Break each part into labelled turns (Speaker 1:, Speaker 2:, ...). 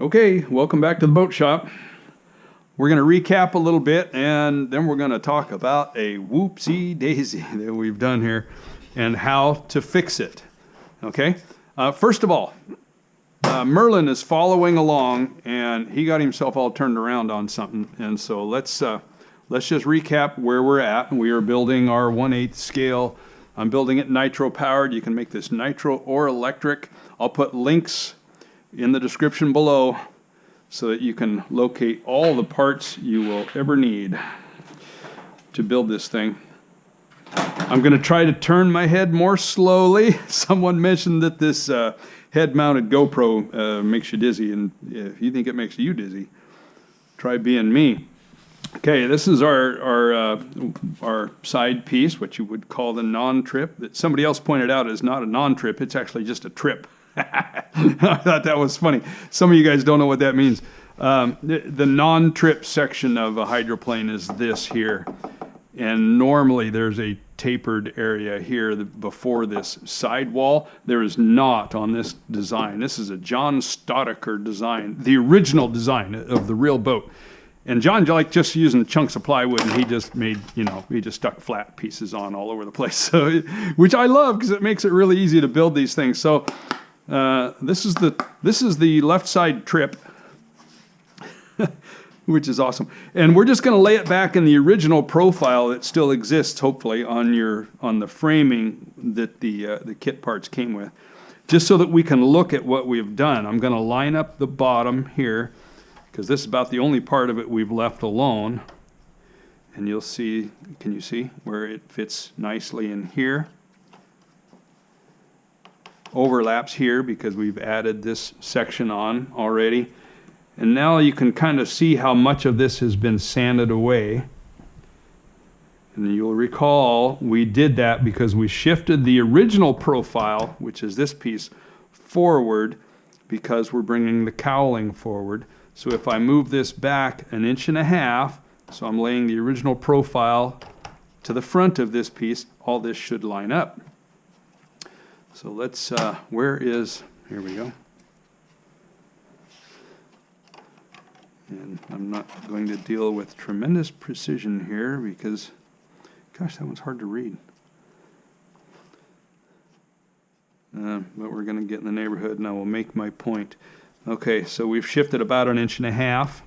Speaker 1: Okay, welcome back to the boat shop. We're going to recap a little bit, and then we're going to talk about a whoopsie daisy that we've done here and how to fix it. Okay, first of all, Merlin is following along, and he got himself all turned around on something. And so let's just recap where we're at. We are building our 1/8 scale. I'm building it nitro powered. You can make this nitro or electric. I'll put links in the description below so that you can locate all the parts you will ever need to build this thing. I'm going to try to turn my head more slowly. Someone mentioned that this head-mounted GoPro makes you dizzy, and if you think it makes you dizzy, try being me. Okay, this is our side piece, what you would call the non-trip, that somebody else pointed out is not a non-trip, it's actually just a trip. I thought that was funny. Some of you guys don't know what that means. The non-trip section of a hydroplane is this here. And normally there's a tapered area here before this sidewall. There is not on this design. This is a John Stoddicker design, the original design of the real boat. And John liked just using chunks of plywood, and he just made, he just stuck flat pieces on all over the place. So, which I love because it makes it really easy to build these things. So this is the left side trip, which is awesome. And we're just going to lay it back in the original profile that still exists, hopefully, on the framing that the kit parts came with, just so that we can look at what we've done. I'm going to line up the bottom here, because this is about the only part of it we've left alone. And you'll see, can you see where it fits nicely in here? Overlaps here because we've added this section on already. And now you can kind of see how much of this has been sanded away. And you'll recall we did that because we shifted the original profile, which is this piece, forward because we're bringing the cowling forward. So if I move this back 1.5 inches, so I'm laying the original profile to the front of this piece, all this should line up. So let's, here we go. And I'm not going to deal with tremendous precision here because, gosh, that one's hard to read. But we're going to get in the neighborhood and I will make my point. Okay, so we've shifted about 1.5 inches.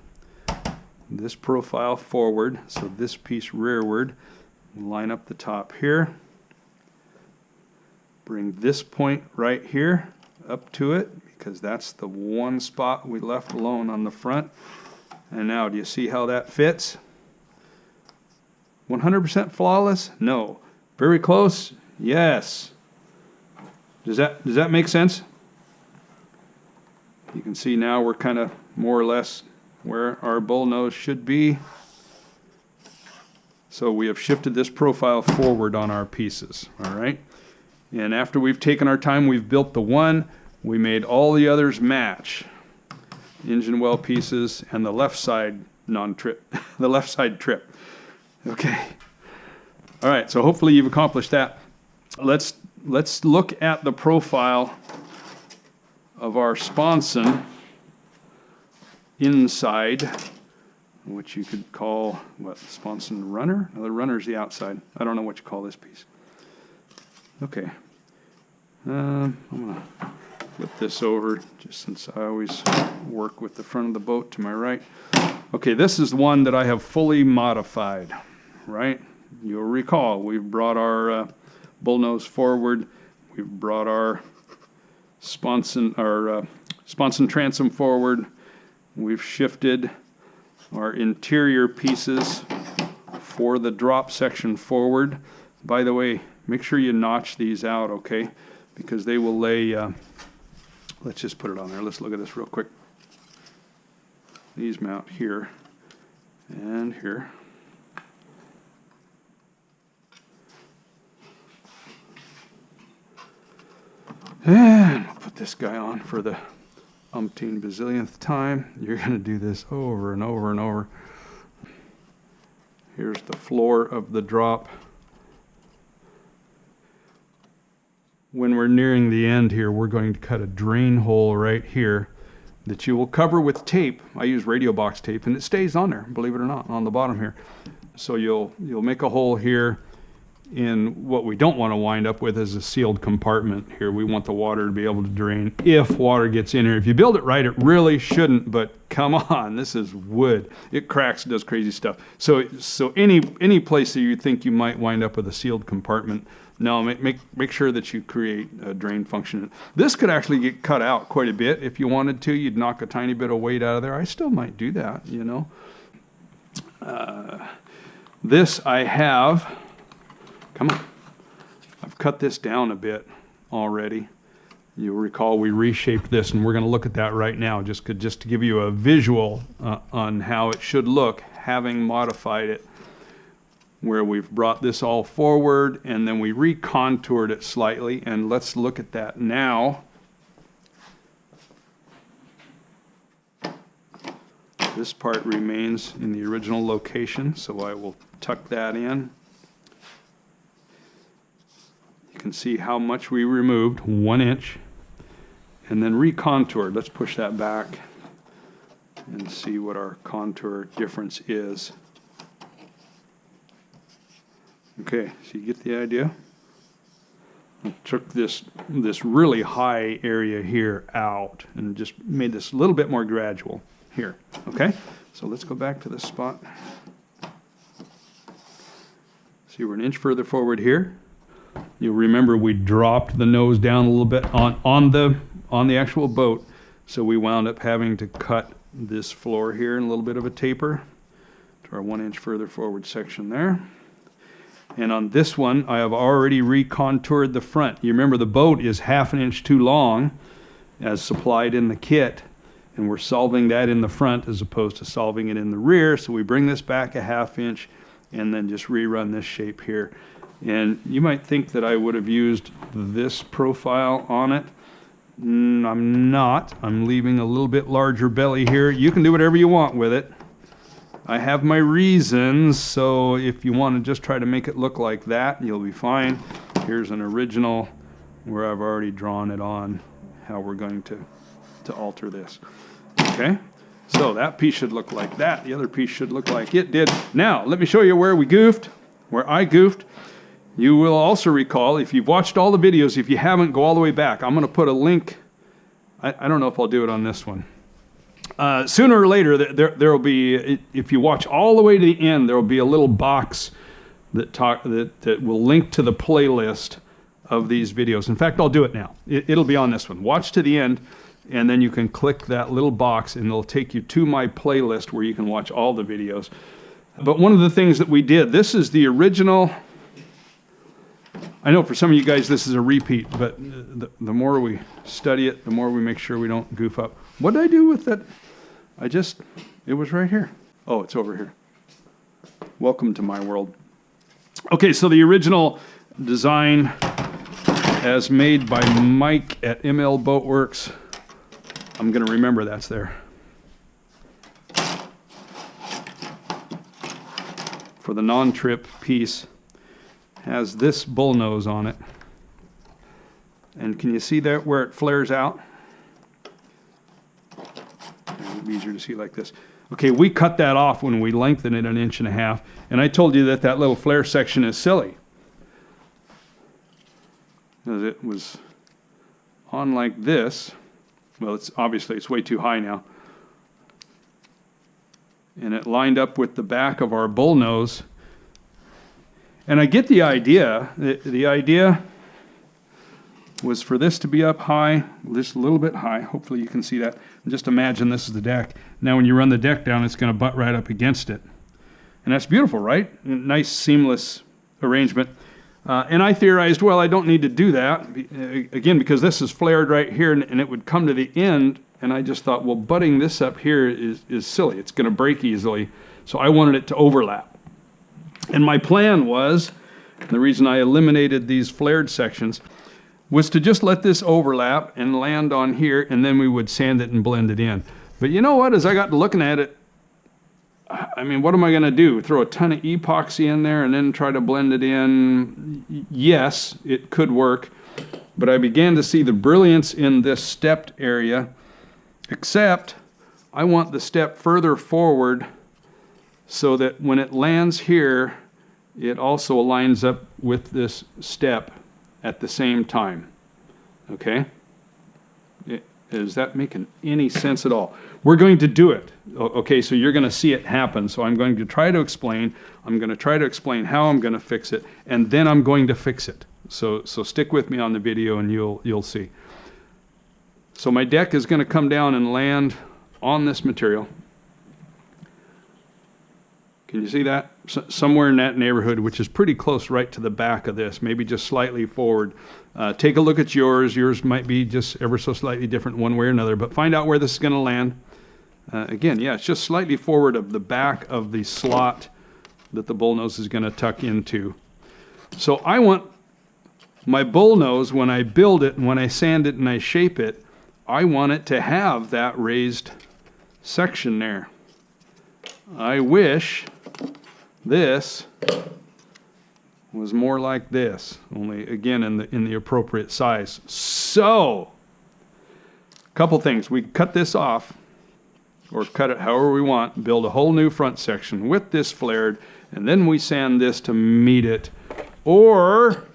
Speaker 1: This profile forward, so this piece rearward. Line up the top here. Bring this point right here up to it because that's the one spot we left alone on the front. And now, do you see how that fits? 100% flawless? No. Very close? Yes. Does that make sense? You can see now we're kind of more or less where our bullnose should be. So we have shifted this profile forward on our pieces, all right? And after we've taken our time, we've built the one, we made all the others match. Engine well pieces and the left side non-trip, the left side trip. Okay. All right, so hopefully you've accomplished that. Let's look at the profile of our sponson inside, which you could call, what, sponson runner? No, the runner's the outside. I don't know what you call this piece. Okay. I'm going to flip this over just since I always work with the front of the boat to my right. Okay, this is the one that I have fully modified, right? You'll recall we've brought our bullnose forward. We've brought our sponson transom forward. We've shifted our interior pieces for the drop section forward. By the way, make sure you notch these out, okay? Because they will lay, let's just put it on there. Let's look at this real quick. These mount here and here. And we'll put this guy on for the umpteen bazillionth time. You're going to do this over and over and over. Here's the floor of the drop. When we're nearing the end here, we're going to cut a drain hole right here. that you will cover with tape. I use radio box tape, and it stays on there, believe it or not, on the bottom here. So you'll make a hole here. In what we don't want to wind up with is a sealed compartment here. We want the water to be able to drain if water gets in here. If you build it right, it really shouldn't, but come on, this is wood. It cracks, does crazy stuff. So any place that you think you might wind up with a sealed compartment, no, make sure that you create a drain function. This could actually get cut out quite a bit if you wanted to. You'd knock a tiny bit of weight out of there. I still might do that, you know. This I have. Come on. I've cut this down a bit already. You'll recall we reshaped this, and we're going to look at that right now, just to give you a visual on how it should look, having modified it, where we've brought this all forward, and then we recontoured it slightly, and let's look at that now. This part remains in the original location, so I will tuck that in. You can see how much we removed, 1 inch, and then recontoured. Let's push that back and see what our contour difference is. Okay, so you get the idea? I took this really high area here out and just made this a little bit more gradual here. Okay, so let's go back to this spot. See, we're 1 inch further forward here. You'll remember we dropped the nose down a little bit on the actual boat, so we wound up having to cut this floor here in a little bit of a taper to our 1 inch further forward section there. And on this one, I have already recontoured the front. You remember the boat is 1/2 inch too long as supplied in the kit, and we're solving that in the front as opposed to solving it in the rear. So we bring this back 1/2 inch and then just rerun this shape here. And you might think that I would have used this profile on it. I'm not. I'm leaving a little bit larger belly here. You can do whatever you want with it. I have my reasons, so if you want to just try to make it look like that, you'll be fine. Here's an original where I've already drawn it on how we're going to alter this. Okay, so that piece should look like that. The other piece should look like it did. Now, let me show you where we goofed, where I goofed. You will also recall, if you've watched all the videos, if you haven't, go all the way back. I'm going to put a link. I don't know if I'll do it on this one. Sooner or later, there will be, if you watch all the way to the end, there will be a little box that will link to the playlist of these videos. In fact, I'll do it now. It'll be on this one. Watch to the end, and then you can click that little box, and it'll take you to my playlist where you can watch all the videos. But one of the things that we did, this is the original. I know for some of you guys this is a repeat, but the more we study it, the more we make sure we don't goof up. What did I do with that? It was right here. Oh, it's over here. Welcome to my world. Okay, so the original design as made by Mike at ML Boatworks. I'm going to remember that's there. For the non-trip piece, has this bullnose on it. And can you see that where it flares out? It'll be easier to see like this. Okay, we cut that off when we lengthened it 1.5 inches, and I told you that that little flare section is silly. Because it was on like this. Well, it's obviously it's way too high now. And it lined up with the back of our bullnose. And I get the idea. The idea was for this to be up high, just a little bit high. Hopefully you can see that. And just imagine this is the deck. Now when you run the deck down, it's going to butt right up against it. And that's beautiful, right? Nice seamless arrangement. And I theorized, well, I don't need to do that. Again, because this is flared right here, and it would come to the end. And I just thought, well, butting this up here is silly. It's going to break easily. So I wanted it to overlap. And my plan was, the reason I eliminated these flared sections, was to just let this overlap and land on here, and then we would sand it and blend it in. But you know what? As I got to looking at it, I mean, what am I going to do? Throw a ton of epoxy in there and then try to blend it in? Yes, it could work. But I began to see the brilliance in this stepped area. except I want the step further forward so that when it lands here, it also lines up with this step at the same time. Okay? Is that making any sense at all? We're going to do it. Okay, so you're going to see it happen. So I'm going to try to explain. I'm going to try to explain how I'm going to fix it, and then I'm going to fix it. So stick with me on the video and you'll see. So my deck is going to come down and land on this material. Can you see that? Somewhere in that neighborhood, which is pretty close right to the back of this, maybe just slightly forward. Take a look at yours. Yours might be just ever so slightly different one way or another, but find out where this is going to land. Again, yeah, it's just slightly forward of the back of the slot that the bullnose is going to tuck into. So I want my bullnose, when I build it and when I sand it and I shape it, I want it to have that raised section there. I wish this was more like this, only again in the appropriate size. So, a couple things. We cut this off, or cut it however we want, build a whole new front section with this flared, and then we sand this to meet it. Or,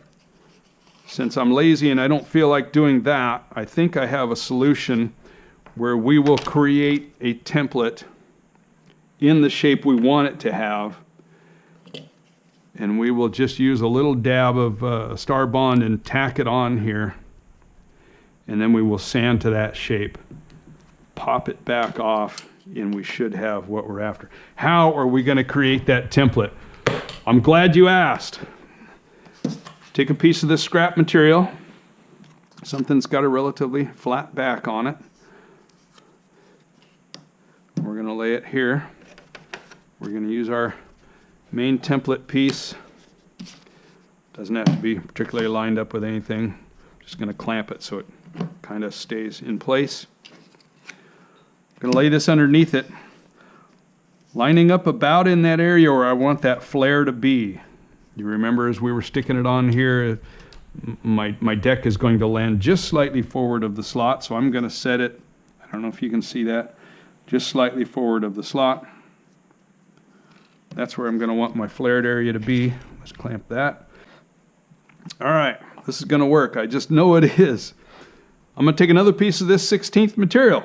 Speaker 1: since I'm lazy and I don't feel like doing that, I think I have a solution where we will create a template in the shape we want it to have, and we will just use a little dab of Star Bond and tack it on here, and then we will sand to that shape, pop it back off, and we should have what we're after. How are we going to create that template? I'm glad you asked. Take a piece of this scrap material, something's got a relatively flat back on it. We're going to lay it here. We're going to use our main template piece. Doesn't have to be particularly lined up with anything. Just going to clamp it so it kind of stays in place. I'm going to lay this underneath it, lining up about in that area where I want that flare to be. You remember as we were sticking it on here, my deck is going to land just slightly forward of the slot, so I'm going to set it, I don't know if you can see that, just slightly forward of the slot. That's where I'm going to want my flared area to be. Let's clamp that. All right, this is going to work. I just know it is. I'm going to take another piece of this 16th material.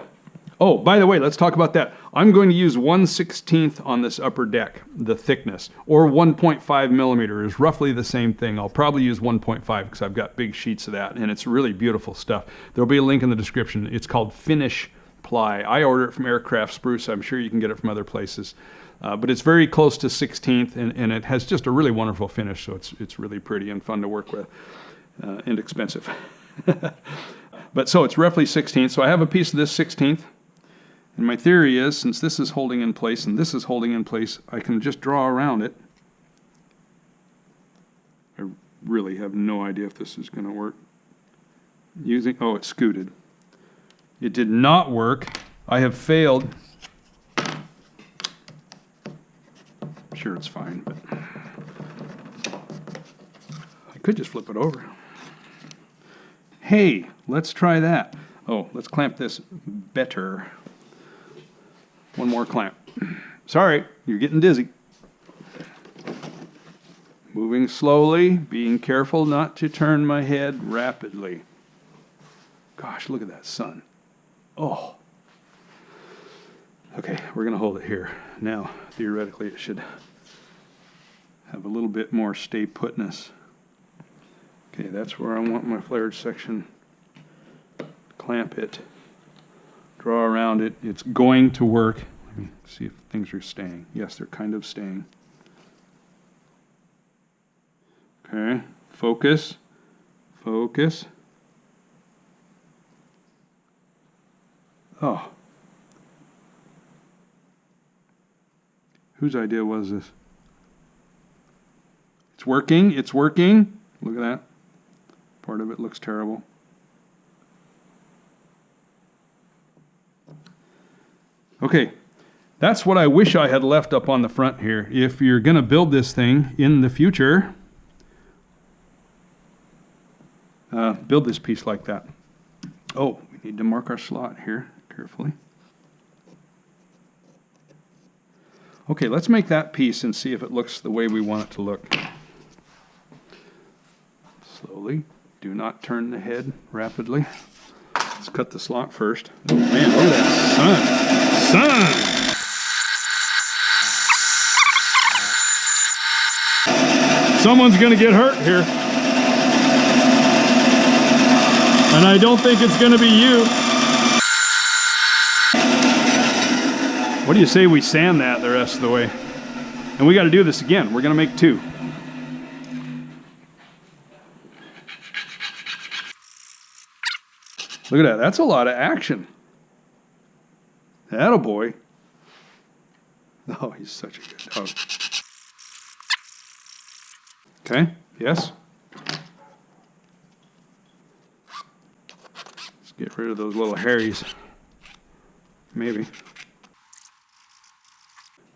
Speaker 1: Oh, by the way, let's talk about that. I'm going to use 1/16 on this upper deck, the thickness, or 1.5 millimeter is roughly the same thing. I'll probably use 1.5 because I've got big sheets of that, and it's really beautiful stuff. There'll be a link in the description. It's called Finish Ply. I order it from Aircraft Spruce. I'm sure you can get it from other places. But it's very close to 16th, and it has just a really wonderful finish, so it's really pretty and fun to work with, and expensive. But so it's roughly 16th, so I have a piece of this 16th, and my theory is, since this is holding in place and this is holding in place, I can just draw around it. I really have no idea if this is going to work. Oh, it's scooted. It did not work. I have failed. I'm sure it's fine, but I could just flip it over. Hey, let's try that. Oh, let's clamp this better. One more clamp. Sorry, you're getting dizzy. Moving slowly, being careful not to turn my head rapidly. Gosh, look at that sun. Oh. Okay, we're going to hold it here. Now, theoretically, it should have a little bit more stay putness. Okay, that's where I want my flared section. Clamp it. Draw around it. It's going to work. Let me see if things are staying. Yes, they're kind of staying. Okay, focus. Focus. Oh. Whose idea was this? It's working. It's working. Look at that. Part of it looks terrible. Okay, that's what I wish I had left up on the front here. If you're going to build this thing in the future, build this piece like that. Oh, we need to mark our slot here. carefully. Okay, let's make that piece and see if it looks the way we want it to look. Slowly. Do not turn the head rapidly. Let's cut the slot first. Oh man, look at that sun! Someone's gonna get hurt here. And I don't think it's gonna be you. What do you say we sand that the rest of the way? And we gotta do this again. We're gonna make 2. Look at that, that's a lot of action. Attaboy. Oh, he's such a good dog. Okay, yes. Let's get rid of those little hairies. Maybe.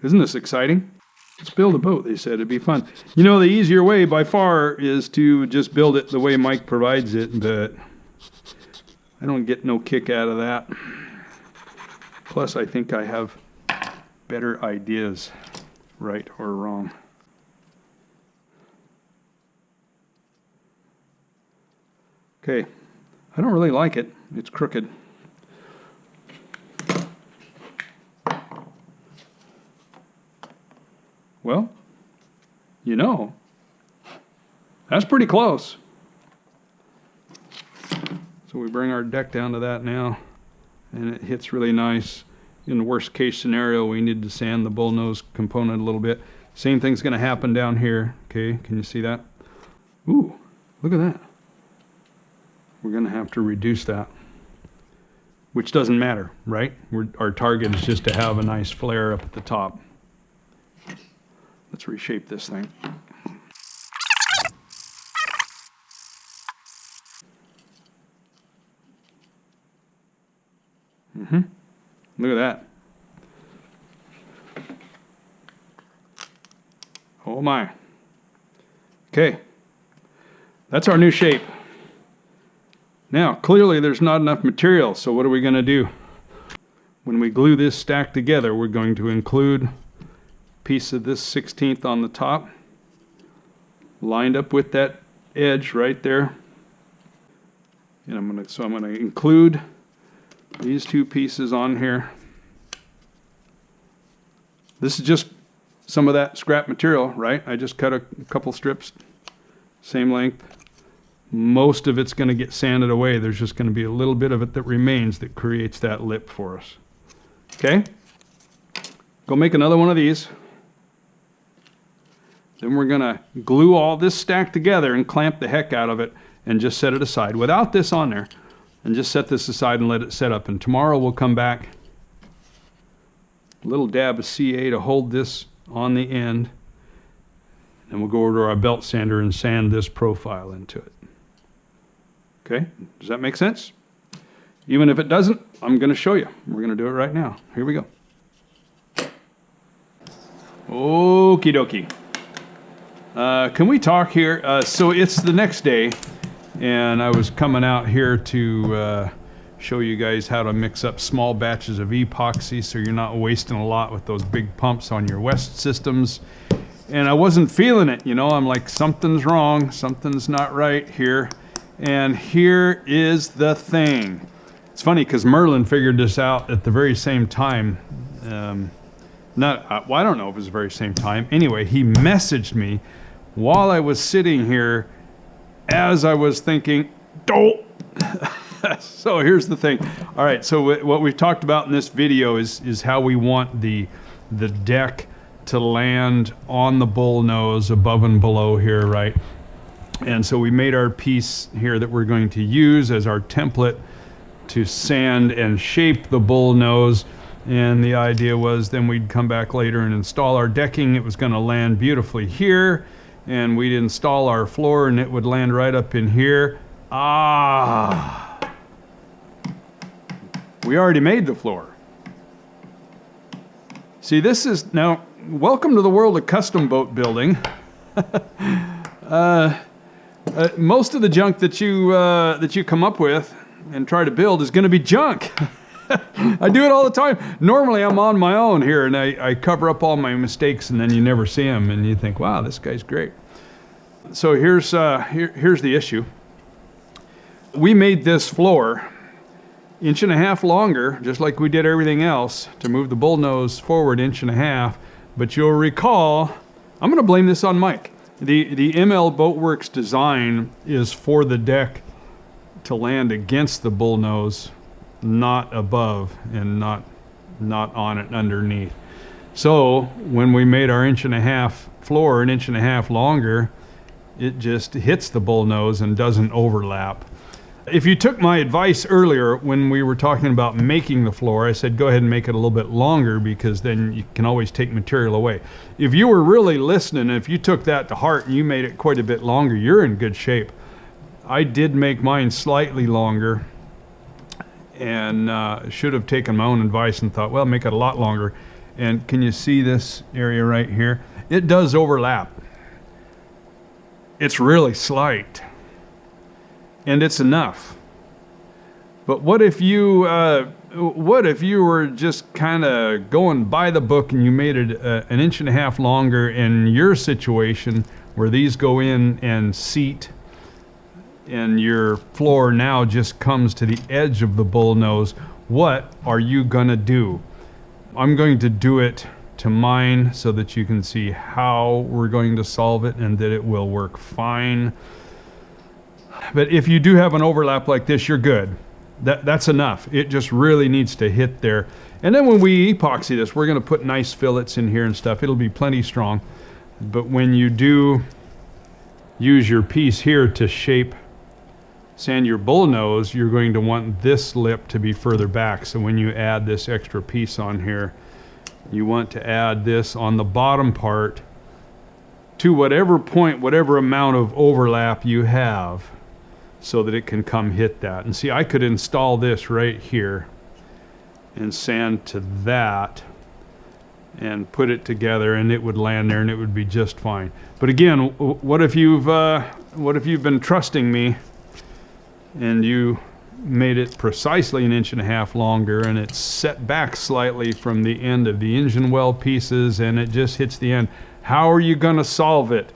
Speaker 1: Isn't this exciting? Let's build a boat, they said. It'd be fun. You know, the easier way by far is to just build it the way Mike provides it, but I don't get no kick out of that. Plus, I think I have better ideas, right or wrong. Okay, I don't really like it. It's crooked. Well, you know, that's pretty close. So we bring our deck down to that now, and it hits really nice. In the worst case scenario, we need to sand the bullnose component a little bit. Same thing's going to happen down here. Okay, can you see that? Ooh, look at that. We're going to have to reduce that, which doesn't matter, right? Our target is just to have a nice flare up at the top. Let's reshape this thing. Look at that. Oh my. Okay. That's our new shape. Now, clearly there's not enough material, so what are we going to do? When we glue this stack together, we're going to include a piece of this 16th on the top, lined up with that edge right there. And I'm going to include these 2 pieces on here. This is just some of that scrap material, right? I just cut a couple strips, same length. Most of it's going to get sanded away. There's just going to be a little bit of it that remains that creates that lip for us. Okay? Go make another one of these. Then we're going to glue all this stack together and clamp the heck out of it and just set it aside without this on there. And just set this aside and let it set up. And tomorrow we'll come back. A little dab of CA to hold this on the end. And we'll go over to our belt sander and sand this profile into it. Okay, does that make sense? Even if it doesn't, I'm going to show you. We're going to do it right now. Here we go. Okie dokie. Can we talk here? So it's the next day, and I was coming out here to show you guys how to mix up small batches of epoxy so you're not wasting a lot with those big pumps on your West systems. And I wasn't feeling it, you know. I'm like, something's wrong, something's not right here. And here is the thing. It's funny because Merlin figured this out at the very same time. Well, I don't know if it was the very same time. Anyway, he messaged me while I was sitting here as I was thinking, oh. So here's the thing. All right, so what we've talked about in this video is how we want the deck to land on the bullnose above and below here, right? And so we made our piece here that we're going to use as our template to sand and shape the bullnose. And the idea was then we'd come back later and install our decking. It was going to land beautifully here. And we'd install our floor and it would land right up in here. Ah! We already made the floor. See, this is, now, welcome to the world of custom boat building. Most of the junk that you come up with and try to build is going to be junk. I do it all the time. Normally I'm on my own here, and I cover up all my mistakes, and then you never see them, and you think, wow, this guy's great. So here's the issue. We made this floor 1.5 inches longer, just like we did everything else, to move the bullnose forward 1.5 inches. But you'll recall, I'm going to blame this on Mike. The ML Boatworks design is for the deck to land against the bullnose, not above and not on it underneath. So when we made our 1.5 inch floor 1.5 inches longer, it just hits the bullnose and doesn't overlap. If you took my advice earlier when we were talking about making the floor, I said go ahead and make it a little bit longer, because then you can always take material away. If you were really listening, if you took that to heart and you made it quite a bit longer, you're in good shape. I did make mine slightly longer, and should have taken my own advice and thought, well, make it a lot longer. And can you see this area right here? It does overlap. It's really slight, and it's enough. But what if you were just kind of going by the book and you made it 1.5 inches longer in your situation, where these go in and seat, and your floor now just comes to the edge of the bullnose? What are you gonna do? I'm going to do it to mine so that you can see how we're going to solve it, and that it will work fine. But if you do have an overlap like this, you're good. That's enough. It just really needs to hit there. And then when we epoxy this, we're going to put nice fillets in here and stuff. It'll be plenty strong. But when you do use your piece here to sand your bullnose, you're going to want this lip to be further back. So when you add this extra piece on here, you want to add this on the bottom part to whatever point, whatever amount of overlap you have, so that it can come hit that. And see, I could install this right here and sand to that and put it together, and it would land there and it would be just fine. But again, what if you've been trusting me and you made it precisely 1.5 inches longer, and it's set back slightly from the end of the engine well pieces, and it just hits the end? How are you going to solve it?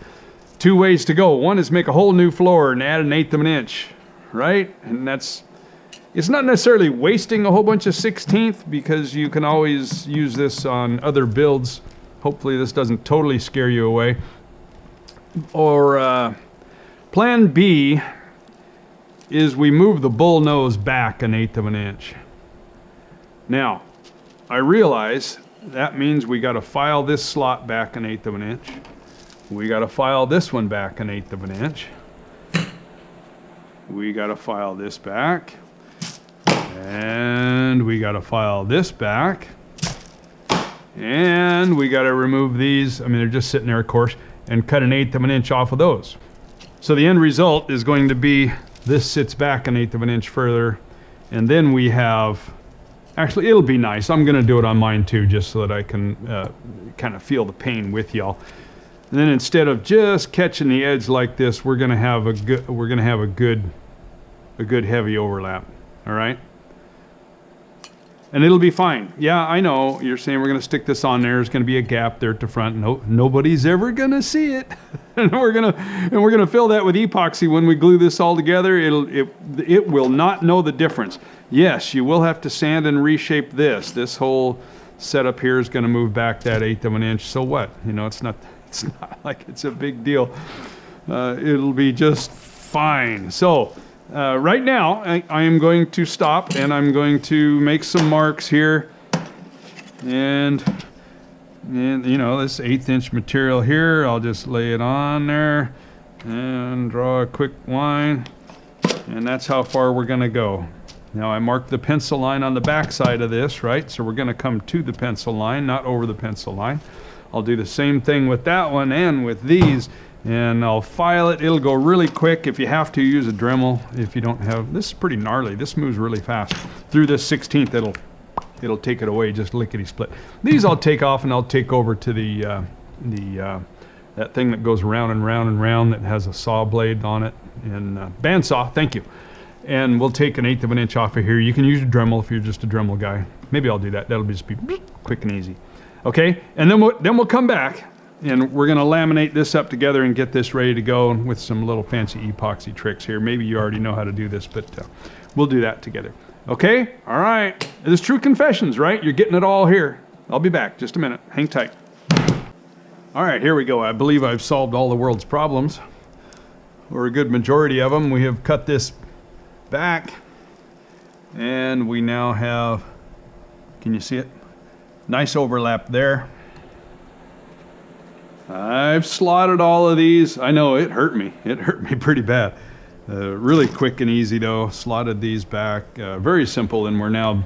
Speaker 1: Two ways to go. One is make a whole new floor and add 1/8 of an inch, right? And it's not necessarily wasting a whole bunch of 1/16, because you can always use this on other builds. Hopefully this doesn't totally scare you away. Or plan B is we move the bullnose back 1/8 of an inch. Now, I realize that means we got to file this slot back 1/8 of an inch. We got to file this one back 1/8 of an inch. We got to file this back. And we got to file this back. And we got to remove these. I mean, they're just sitting there, of course, and cut 1/8 of an inch off of those. So the end result is going to be this sits back 1/8 of an inch further. And then we have, actually, it'll be nice. I'm going to do it on mine too, just so that I can kind of feel the pain with y'all. And then instead of just catching the edge like this, we're going to have a good heavy overlap. All right? And it'll be fine. Yeah, I know you're saying we're going to stick this on there. There's going to be a gap there at the front. No, nobody's ever going to see it. and we're going to fill that with epoxy when we glue this all together. It will not know the difference. Yes, you will have to sand and reshape this. This whole setup here is going to move back that 1/8 of an inch. So what? You know, it's not like it's a big deal. It'll be just fine. So right now I am going to stop, and I'm going to make some marks here, and you know, this 1/8 inch material here, I'll just lay it on there and draw a quick line, and that's how far we're going to go. Now I marked the pencil line on the back side of this, right? So we're going to come to the pencil line, not over the pencil line. I'll do the same thing with that one and with these, and I'll file it. It'll go really quick. If you have to, use a Dremel. If you don't have, this is pretty gnarly. This moves really fast. Through this 16th, it'll take it away, just lickety-split. These I'll take off, and I'll take over to that thing that goes round and round and round that has a saw blade on it, and bandsaw, thank you. and we'll take 1/8 of an inch off of here. You can use a Dremel if you're just a Dremel guy. Maybe I'll do that. That'll just be quick and easy. Okay, and then we'll come back and we're going to laminate this up together and get this ready to go with some little fancy epoxy tricks here. Maybe you already know how to do this, but we'll do that together. Okay, all right. It's true confessions, right? You're getting it all here. I'll be back just a minute. Hang tight. All right, here we go. I believe I've solved all the world's problems, or a good majority of them. We have cut this back, and we now have, can you see it? Nice overlap there. I've slotted all of these. I know it hurt me. It hurt me pretty bad. Really quick and easy though. Slotted these back. Very simple, and we're now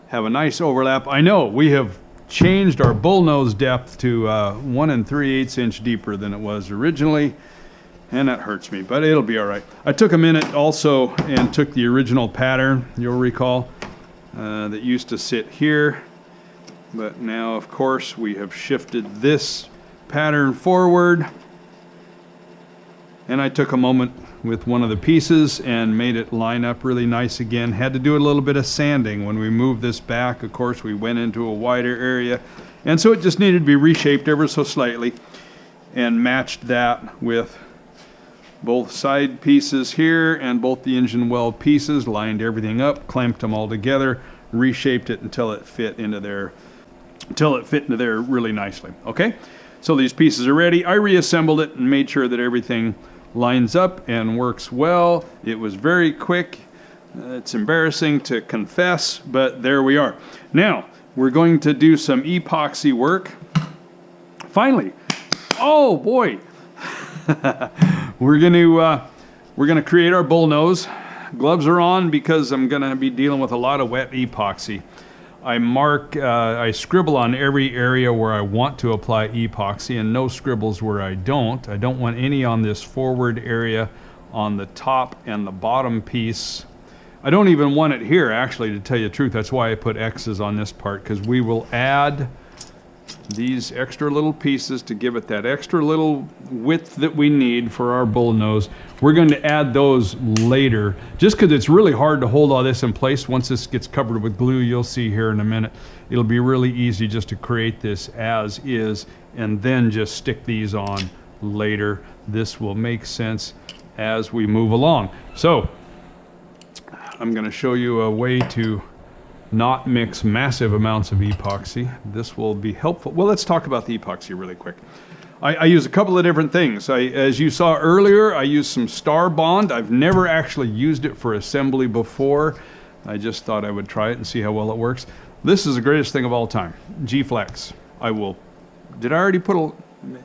Speaker 1: have a nice overlap. I know we have changed our bullnose depth to 1 3/8 inch deeper than it was originally, and that hurts me, but it'll be all right. I took a minute also and took the original pattern, you'll recall, that used to sit here. But now, of course, we have shifted this pattern forward. And I took a moment with one of the pieces and made it line up really nice again. Had to do a little bit of sanding. When we moved this back, of course, we went into a wider area. And so it just needed to be reshaped ever so slightly, and matched that with both side pieces here and both the engine well pieces, lined everything up, clamped them all together, reshaped it until it fit into there really nicely. Okay, so these pieces are ready. I reassembled it and made sure that everything lines up and works well. It was very quick. It's embarrassing to confess, but there we are. Now we're going to do some epoxy work. Finally, oh boy, we're gonna create our bullnose. Gloves are on because I'm gonna be dealing with a lot of wet epoxy. I scribble on every area where I want to apply epoxy, and no scribbles where I don't. I don't want any on this forward area on the top and the bottom piece. I don't even want it here, actually, to tell you the truth. That's why I put X's on this part, because we will add these extra little pieces to give it that extra little width that we need for our bullnose. We're going to add those later, just because it's really hard to hold all this in place. Once this gets covered with glue, you'll see here in a minute, it'll be really easy just to create this as is and then just stick these on later. This will make sense as we move along. So I'm going to show you a way to not mix massive amounts of epoxy. This will be helpful. Well, let's talk about the epoxy really quick. I use a couple of different things. As you saw earlier, I used some Star Bond. I've never actually used it for assembly before. I just thought I would try it and see how well it works. This is the greatest thing of all time, G-Flex. Did I already put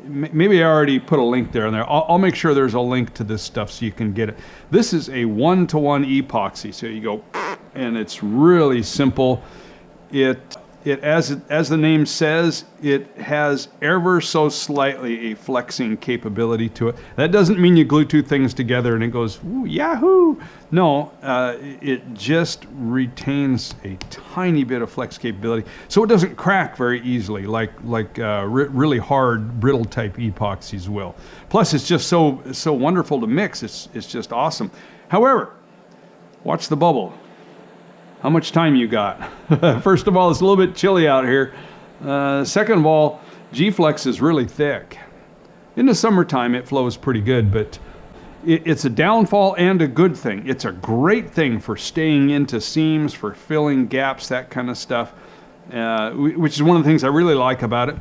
Speaker 1: maybe I already put a link there and there. I'll make sure there's a link to this stuff so you can get it. This is a 1-to-1 epoxy. So you go, and it's really simple. As the name says, it has ever so slightly a flexing capability to it. That doesn't mean you glue two things together and it goes, ooh, yahoo! No, it just retains a tiny bit of flex capability, so it doesn't crack very easily like really hard, brittle type epoxies will. Plus, it's just so wonderful to mix. It's just awesome. However, watch the bubble. How much time you got? First of all, it's a little bit chilly out here. Second of all, G-Flex is really thick. In the summertime, it flows pretty good, but it's a downfall and a good thing. It's a great thing for staying into seams, for filling gaps, that kind of stuff, which is one of the things I really like about it.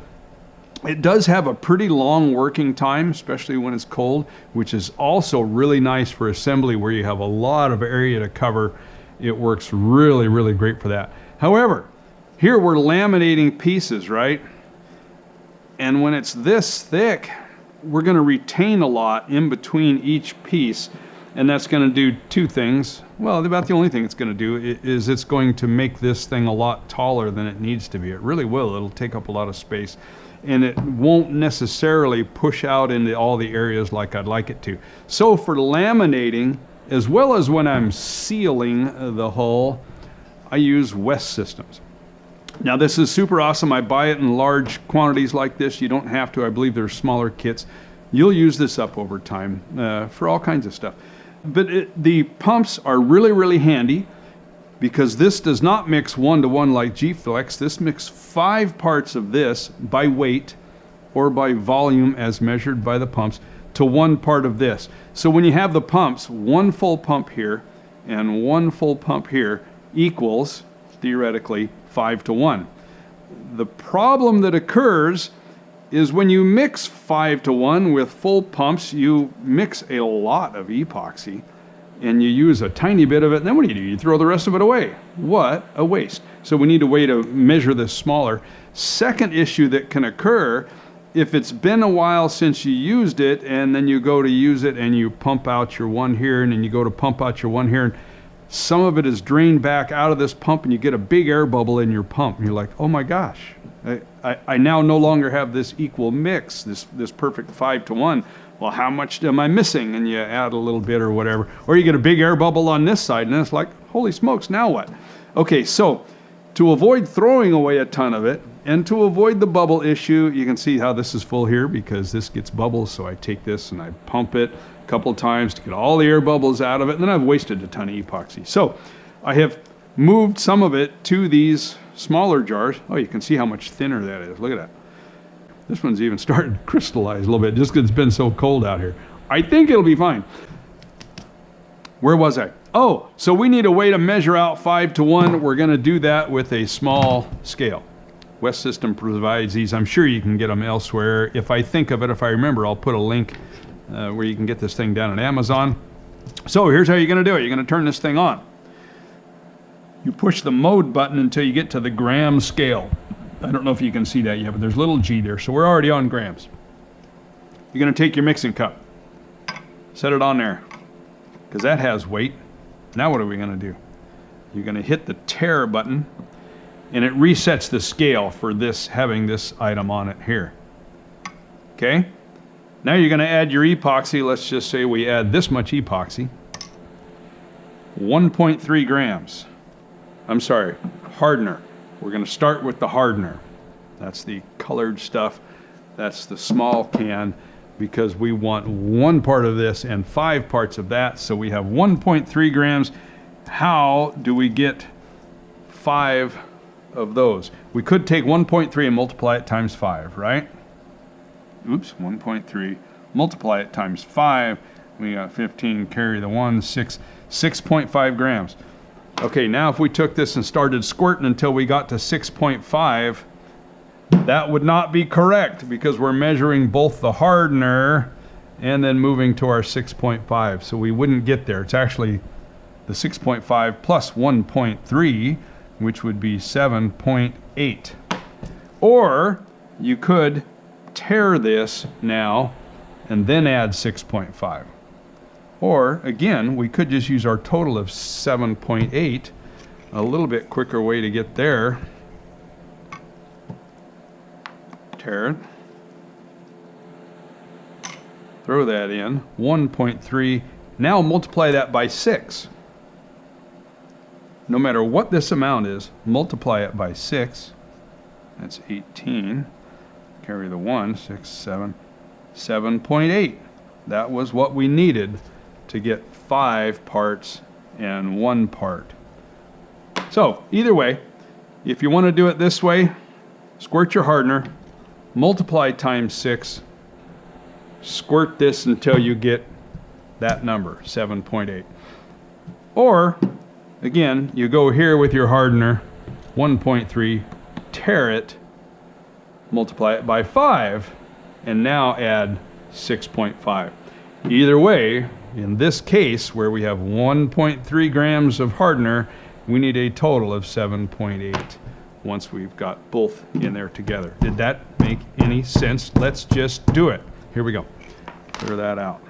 Speaker 1: It does have a pretty long working time, especially when it's cold, which is also really nice for assembly where you have a lot of area to cover. It works really, really great for that. However, here we're laminating pieces, right? And when it's this thick, we're going to retain a lot in between each piece, and that's going to do two things. Well, about the only thing it's going to do is it's going to make this thing a lot taller than it needs to be. It really will. It'll take up a lot of space, and it won't necessarily push out into all the areas like I'd like it to. So for laminating, as well as when I'm sealing the hull, I use West Systems. Now this is super awesome. I buy it in large quantities like this. You don't have to. I believe there's smaller kits. You'll use this up over time for all kinds of stuff. But the pumps are really, really handy because this does not mix 1-to-1 like G-Flex. This mixes 5 parts of this by weight or by volume as measured by the pumps to 1 part of this. So when you have the pumps, 1 full pump here and 1 full pump here equals, theoretically, 5-to-1. The problem that occurs is when you mix 5-to-1 with full pumps, you mix a lot of epoxy and you use a tiny bit of it, and then what do? You throw the rest of it away. What a waste. So we need a way to measure this smaller. Second issue that can occur, if it's been a while since you used it and then you go to use it and you pump out your one here and then you go to pump out your one here, and some of it is drained back out of this pump and you get a big air bubble in your pump and you're like, oh my gosh, I now no longer have this equal mix, this perfect 5-to-1. Well, how much am I missing? And you add a little bit or whatever. Or you get a big air bubble on this side and it's like, holy smokes, now what? Okay, so to avoid throwing away a ton of it and to avoid the bubble issue, you can see how this is full here because this gets bubbles. So I take this and I pump it a couple of times to get all the air bubbles out of it. And then I've wasted a ton of epoxy. So I have moved some of it to these smaller jars. Oh, you can see how much thinner that is. Look at that. This one's even starting to crystallize a little bit just because it's been so cold out here. I think it'll be fine. Where was I? Oh, so we need a way to measure out 5-to-1. We're going to do that with a small scale. West System provides these. I'm sure you can get them elsewhere. If I think of it, if I remember, I'll put a link where you can get this thing down at Amazon. So here's how you're going to do it. You're going to turn this thing on. You push the mode button until you get to the gram scale. I don't know if you can see that yet, but there's a little G there, so we're already on grams. You're going to take your mixing cup, set it on there, because that has weight. Now what are we going to do? You're going to hit the tare button, and it resets the scale for this, having this item on it here. Okay? Now you're going to add your epoxy. Let's just say we add this much epoxy. 1.3 grams. I'm sorry, hardener. We're going to start with the hardener. That's the colored stuff. That's the small can because we want 1 part of this and 5 parts of that. So we have 1.3 grams. How do we get 5 of those? We could take 1.3 and multiply it times 5, right? Oops, 1.3, multiply it times 5. We got 15, carry the 1, 6.5 grams. Okay, now if we took this and started squirting until we got to 6.5, that would not be correct because we're measuring both the hardener and then moving to our 6.5. So we wouldn't get there. It's actually the 6.5 plus 1.3, which would be 7.8. Or you could tare this now and then add 6.5. Or, again, we could just use our total of 7.8, a little bit quicker way to get there. Tare it. Throw that in, 1.3. Now multiply that by 6. No matter what this amount is, multiply it by 6. That's 18. Carry the 1, 6, 7, 7.8. That was what we needed to get 5 parts and 1 part. So either way, if you want to do it this way, squirt your hardener, multiply times 6, squirt this until you get that number, 7.8. Or, again, you go here with your hardener, 1.3, tare it, multiply it by 5, and now add 6.5. Either way, in this case, where we have 1.3 grams of hardener, we need a total of 7.8 once we've got both in there together. Did that make any sense? Let's just do it. Here we go. Clear that out.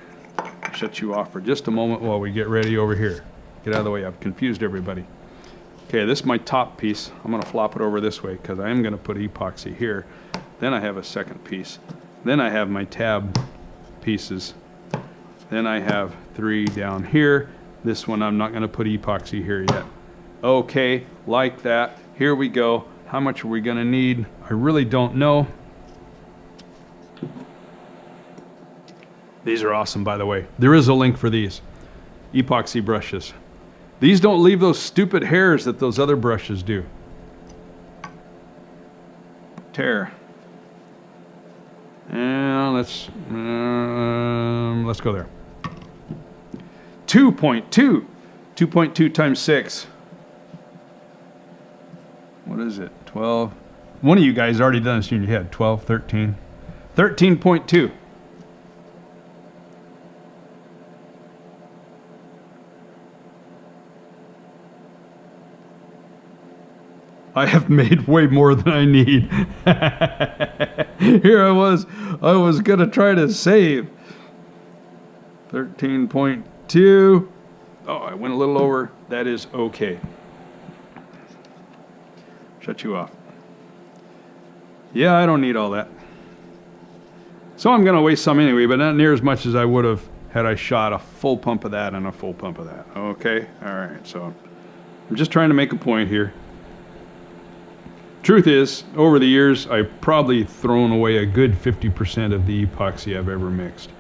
Speaker 1: Shut you off for just a moment while we get ready over here. Get out of the way. I've confused everybody. Okay, this is my top piece. I'm going to flop it over this way because I am going to put epoxy here. Then I have a second piece. Then I have my tab pieces. Then I have 3 down here. This one I'm not going to put epoxy here yet. Okay, like that. Here we go. How much are we going to need? I really don't know. These are awesome, by the way. There is a link for these. epoxy brushes. These don't leave those stupid hairs that those other brushes do. Tear. And let's go there. 2.2. 2.2 times 6. What is it? 12. One of you guys already done this in your head. 12, 13. 13.2. I have made way more than I need. Here I was gonna try to save. 13.2. Oh, I went a little over. That is okay. Shut you off. Yeah, I don't need all that. So I'm gonna waste some anyway, but not near as much as I would have had I shot a full pump of that and a full pump of that. Okay, all right, so I'm just trying to make a point here. Truth is, over the years, I've probably thrown away a good 50% of the epoxy I've ever mixed.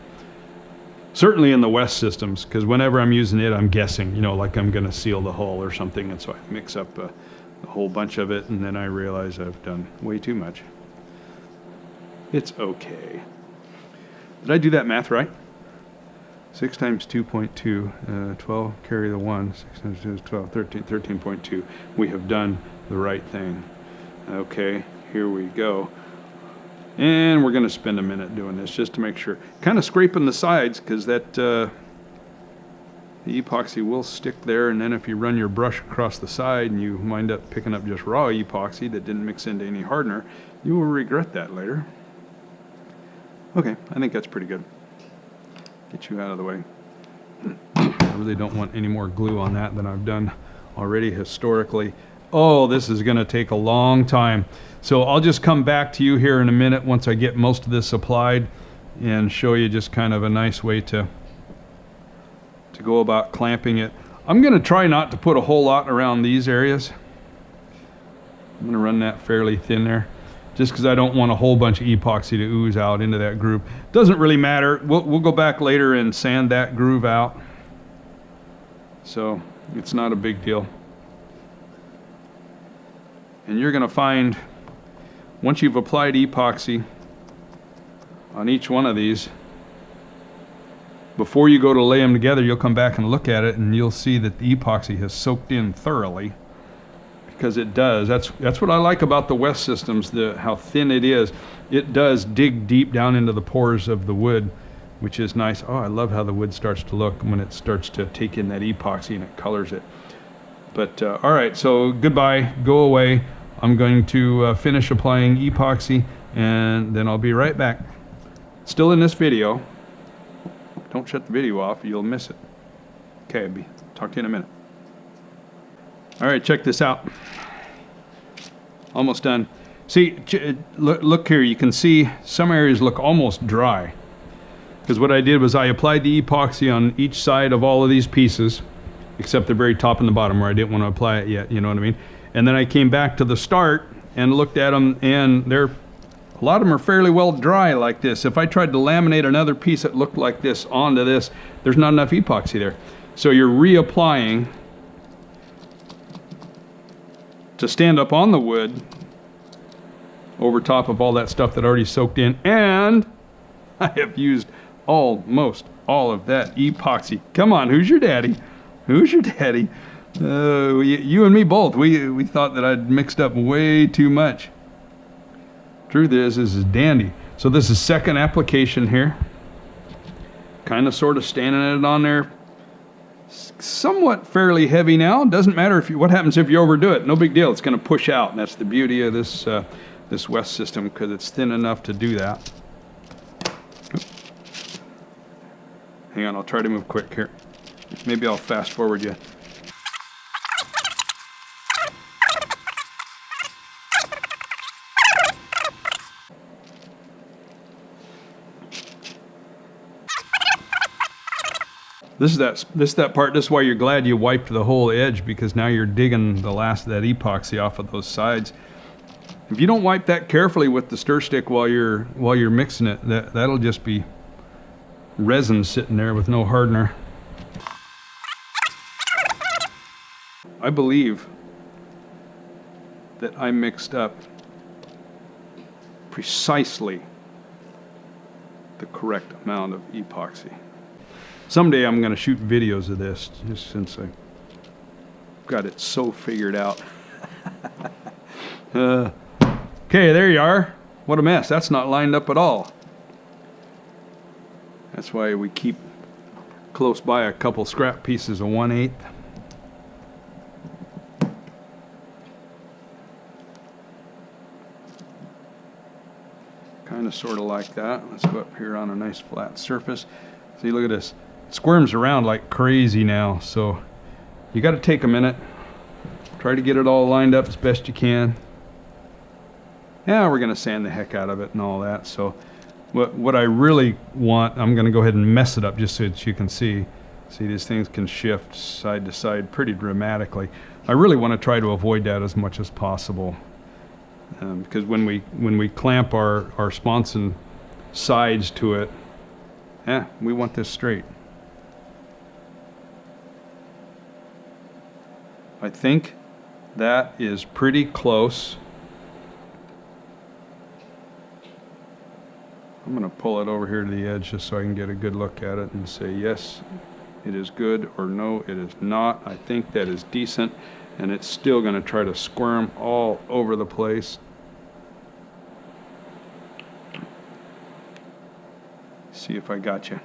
Speaker 1: Certainly in the West systems, because whenever I'm using it, I'm guessing, you know, like I'm going to seal the hull or something, and so I mix up a whole bunch of it, and then I realize I've done way too much. It's okay. Did I do that math right? 6 times 2.2, 12, carry the 1, 6 times 2 is 12, 13, 13.2. We have done the right thing. Okay, here we go. And we're going to spend a minute doing this just to make sure. Kind of scraping the sides because that the epoxy will stick there, and then if you run your brush across the side and you wind up picking up just raw epoxy that didn't mix into any hardener, you will regret that later. Okay, I think that's pretty good. Get you out of the way. I really don't want any more glue on that than I've done already historically. Oh, this is going to take a long time. So I'll just come back to you here in a minute once I get most of this applied and show you just kind of a nice way to go about clamping it. I'm going to try not to put a whole lot around these areas. I'm going to run that fairly thin there just because I don't want a whole bunch of epoxy to ooze out into that groove. Doesn't really matter. We'll go back later and sand that groove out. So it's not a big deal. And you're going to find, once you've applied epoxy on each one of these, before you go to lay them together, you'll come back and look at it and you'll see that the epoxy has soaked in thoroughly, because it does. That's what I like about the West systems, how thin it is. It does dig deep down into the pores of the wood, which is nice. Oh, I love how the wood starts to look when it starts to take in that epoxy and it colors it. But all right, so goodbye, go away. I'm going to finish applying epoxy and then I'll be right back. Still in this video. Don't shut the video off, you'll miss it. Okay, talk to you in a minute. All right, check this out. Almost done. See, look here, you can see some areas look almost dry. Because what I did was I applied the epoxy on each side of all of these pieces, except the very top and the bottom where I didn't want to apply it yet, you know what I mean? And then I came back to the start and looked at them, and a lot of them are fairly well dry like this. If I tried to laminate another piece that looked like this onto this, there's not enough epoxy there. So you're reapplying to stand up on the wood over top of all that stuff that already soaked in, and I have used almost all of that epoxy. Come on, who's your daddy? Who's your daddy? You and me both. We thought that I'd mixed up way too much. Truth is, this is dandy. So this is second application here. Kind of sort of standing it on there. Somewhat fairly heavy now. Doesn't matter what happens if you overdo it. No big deal. It's going to push out, and that's the beauty of this this West system, because it's thin enough to do that. Hang on, I'll try to move quick here. Maybe I'll fast forward you. This is that part. This is why you're glad you wiped the whole edge, because now you're digging the last of that epoxy off of those sides. If you don't wipe that carefully with the stir stick while you're mixing it, that'll just be resin sitting there with no hardener. I believe that I mixed up precisely the correct amount of epoxy. Someday I'm going to shoot videos of this, just since I've got it so figured out. Okay, there you are. What a mess. That's not lined up at all. That's why we keep close by a couple scrap pieces of 1/8. Kind of sort of like that. Let's go up here on a nice flat surface. See, look at this. It squirms around like crazy now, so you got to take a minute. Try to get it all lined up as best you can. Yeah, we're going to sand the heck out of it and all that. So what I really want, I'm going to go ahead and mess it up just so that you can see. See, these things can shift side to side pretty dramatically. I really want to try to avoid that as much as possible. Because when we clamp our Sponson sides to it, we want this straight. I think that is pretty close. I'm going to pull it over here to the edge just so I can get a good look at it and say yes, it is good, or no, it is not. I think that is decent, and it's still going to try to squirm all over the place. See if I got you.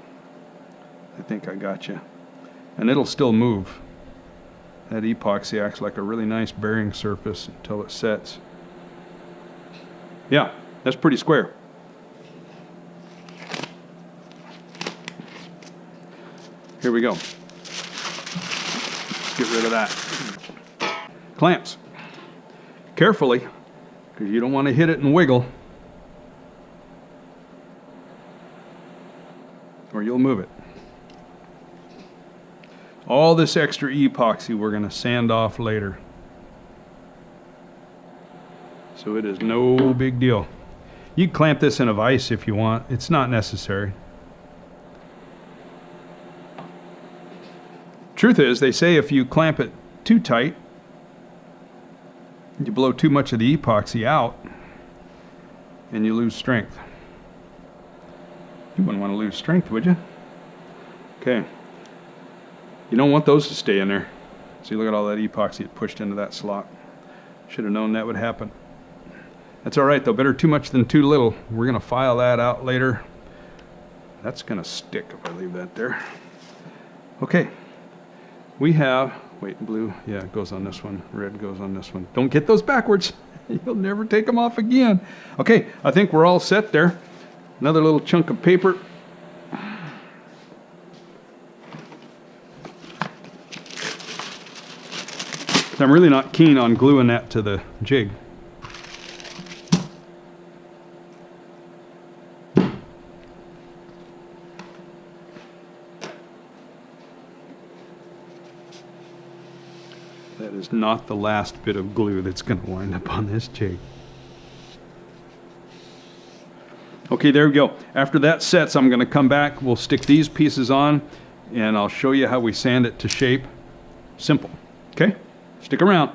Speaker 1: I think I got you. And it'll still move. That epoxy acts like a really nice bearing surface until it sets. Yeah, that's pretty square. Here we go. Let's get rid of that. Clamps. Carefully, because you don't want to hit it and wiggle, or you'll move it. All this extra epoxy we're going to sand off later. So it is no big deal. You can clamp this in a vise if you want. It's not necessary. Truth is, they say if you clamp it too tight, you blow too much of the epoxy out and you lose strength. You wouldn't want to lose strength, would you? Okay. You don't want those to stay in there. See, look at all that epoxy it pushed into that slot. Should have known that would happen. That's all right, though. Better too much than too little. We're going to file that out later. That's going to stick if I leave that there. Okay. We have, wait, blue, yeah, it goes on this one. Red goes on this one. Don't get those backwards. You'll never take them off again. Okay, I think we're all set there. Another little chunk of paper. I'm really not keen on gluing that to the jig. That is not the last bit of glue that's going to wind up on this jig. Okay, there we go. After that sets, I'm going to come back. We'll stick these pieces on, and I'll show you how we sand it to shape. Simple. Okay? Stick around.